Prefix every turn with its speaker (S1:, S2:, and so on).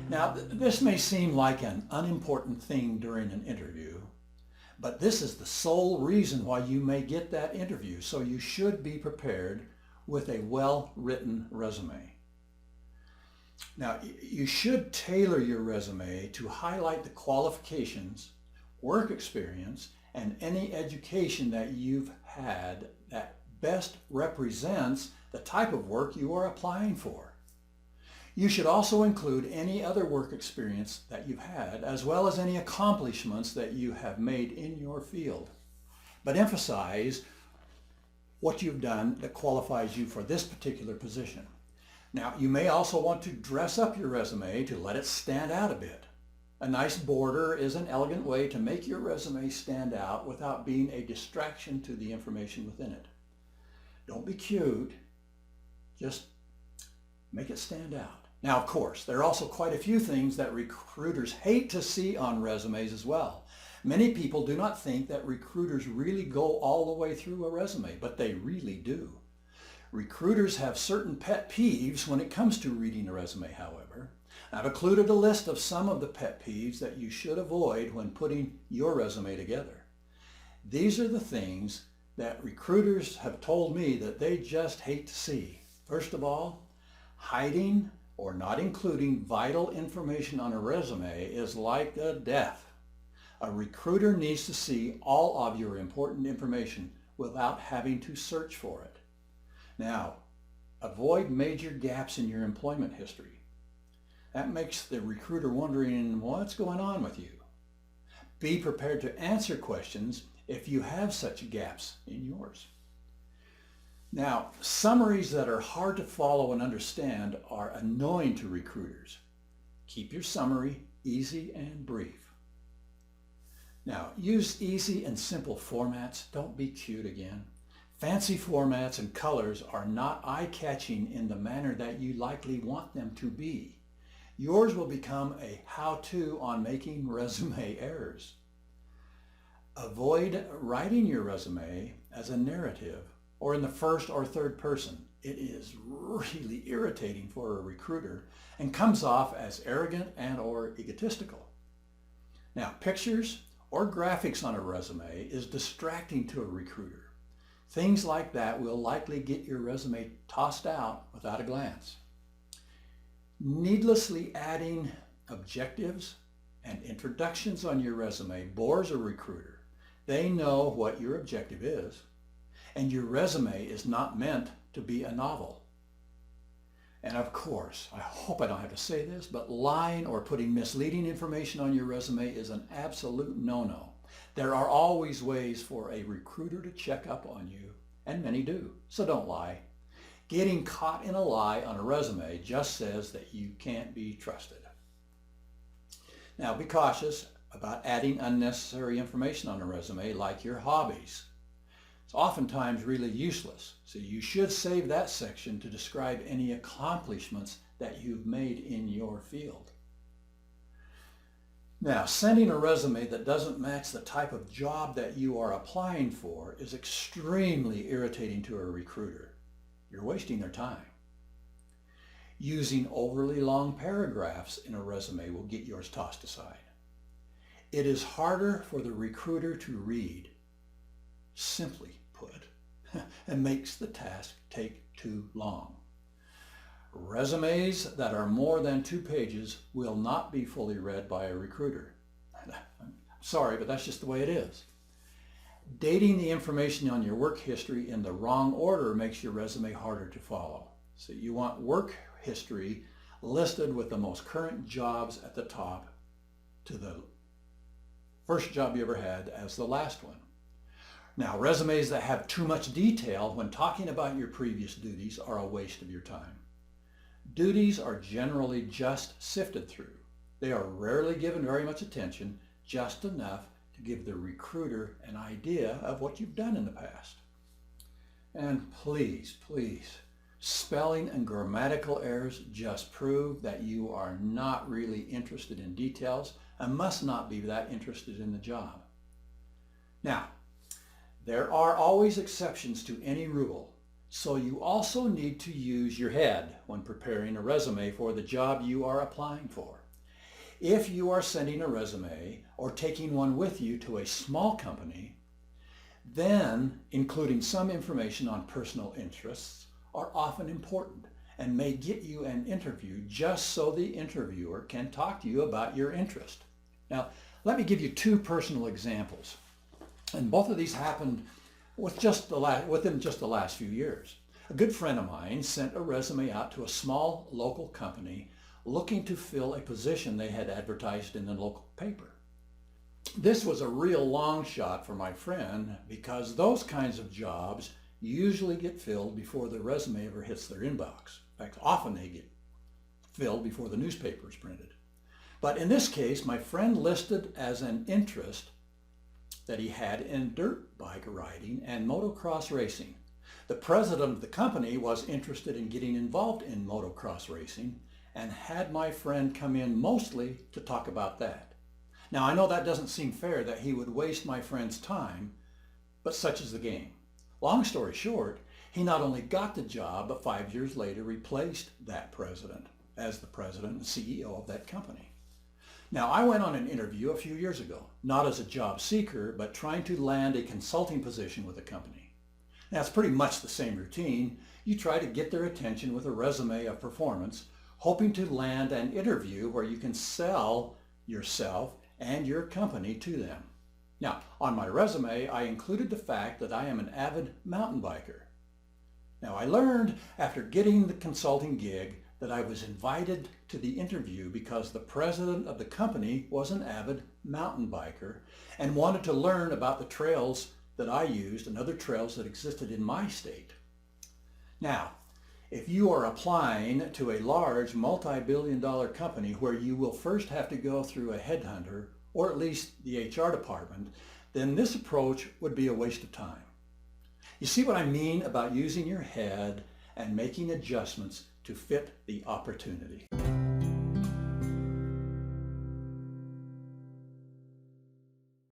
S1: Now, this may seem like an unimportant thing during an interview, but this is the sole reason why you may get that interview, so you should be prepared with a well-written resume. Now, you should tailor your resume to highlight the qualifications, work experience, and any education that you've had that best represents the type of work you are applying for. You should also include any other work experience that you've had, as well as any accomplishments that you have made in your field. But emphasize what you've done that qualifies you for this particular position. Now, you may also want to dress up your resume to let it stand out a bit. A nice border is an elegant way to make your resume stand out without being a distraction to the information within it. Don't be cute, just make it stand out. Now, of course, there are also quite a few things that recruiters hate to see on resumes as well. Many people do not think that recruiters really go all the way through a resume, but they really do. Recruiters have certain pet peeves when it comes to reading a resume, however. I've included a list of some of the pet peeves that you should avoid when putting your resume together. These are the things that recruiters have told me that they just hate to see. First of all, hiding or not including vital information on a resume is like a death. A recruiter needs to see all of your important information without having to search for it. Now, avoid major gaps in your employment history. That makes the recruiter wondering what's going on with you. Be prepared to answer questions if you have such gaps in yours. Now, summaries that are hard to follow and understand are annoying to recruiters. Keep your summary easy and brief. Now, use easy and simple formats. Don't be cute again. Fancy formats and colors are not eye-catching in the manner that you likely want them to be. Yours will become a how-to on making resume errors. Avoid writing your resume as a narrative or in the first or third person. It is really irritating for a recruiter and comes off as arrogant and or egotistical. Now, pictures or graphics on a resume is distracting to a recruiter. Things like that will likely get your resume tossed out without a glance. Needlessly adding objectives and introductions on your resume bores a recruiter. They know what your objective is, and your resume is not meant to be a novel. And of course, I hope I don't have to say this, but lying or putting misleading information on your resume is an absolute no-no. There are always ways for a recruiter to check up on you, and many do, so don't lie. Getting caught in a lie on a resume just says that you can't be trusted. Now, be cautious about adding unnecessary information on a resume like your hobbies. It's oftentimes really useless, so you should save that section to describe any accomplishments that you've made in your field. Now, sending a resume that doesn't match the type of job that you are applying for is extremely irritating to a recruiter. You're wasting their time. Using overly long paragraphs in a resume will get yours tossed aside. It is harder for the recruiter to read, simply put, and makes the task take too long. Resumes that are more than 2 pages will not be fully read by a recruiter. I'm sorry, but that's just the way it is. Dating the information on your work history in the wrong order makes your resume harder to follow. So you want work history listed with the most current jobs at the top to the first job you ever had as the last one. Now, resumes that have too much detail when talking about your previous duties are a waste of your time. Duties are generally just sifted through. They are rarely given very much attention, just enough to give the recruiter an idea of what you've done in the past. And please, spelling and grammatical errors just prove that you are not really interested in details and must not be that interested in the job. Now, there are always exceptions to any rule, so you also need to use your head when preparing a resume for the job you are applying for. If you are sending a resume or taking one with you to a small company, then including some information on personal interests are often important and may get you an interview just so the interviewer can talk to you about your interest. Now, let me give you two personal examples. And both of these happened within just the last few years. A good friend of mine sent a resume out to a small local company looking to fill a position they had advertised in the local paper. This was a real long shot for my friend because those kinds of jobs usually get filled before the resume ever hits their inbox. In fact, often they get filled before the newspaper is printed. But in this case, my friend listed as an interest that he had in dirt bike riding and motocross racing. The president of the company was interested in getting involved in motocross racing and had my friend come in mostly to talk about that. Now, I know that doesn't seem fair that he would waste my friend's time, but such is the game. Long story short, he not only got the job, but 5 years later replaced that president as the president and CEO of that company. Now, I went on an interview a few years ago, not as a job seeker, but trying to land a consulting position with a company. Now, it's pretty much the same routine. You try to get their attention with a resume of performance, hoping to land an interview where you can sell yourself and your company to them. Now, on my resume, I included the fact that I am an avid mountain biker. Now, I learned after getting the consulting gig that I was invited to the interview because the president of the company was an avid mountain biker and wanted to learn about the trails that I used and other trails that existed in my state. Now, if you are applying to a large multi-billion-dollar company where you will first have to go through a headhunter or at least the HR department, then this approach would be a waste of time. You see what I mean about using your head and making adjustments to fit the opportunity.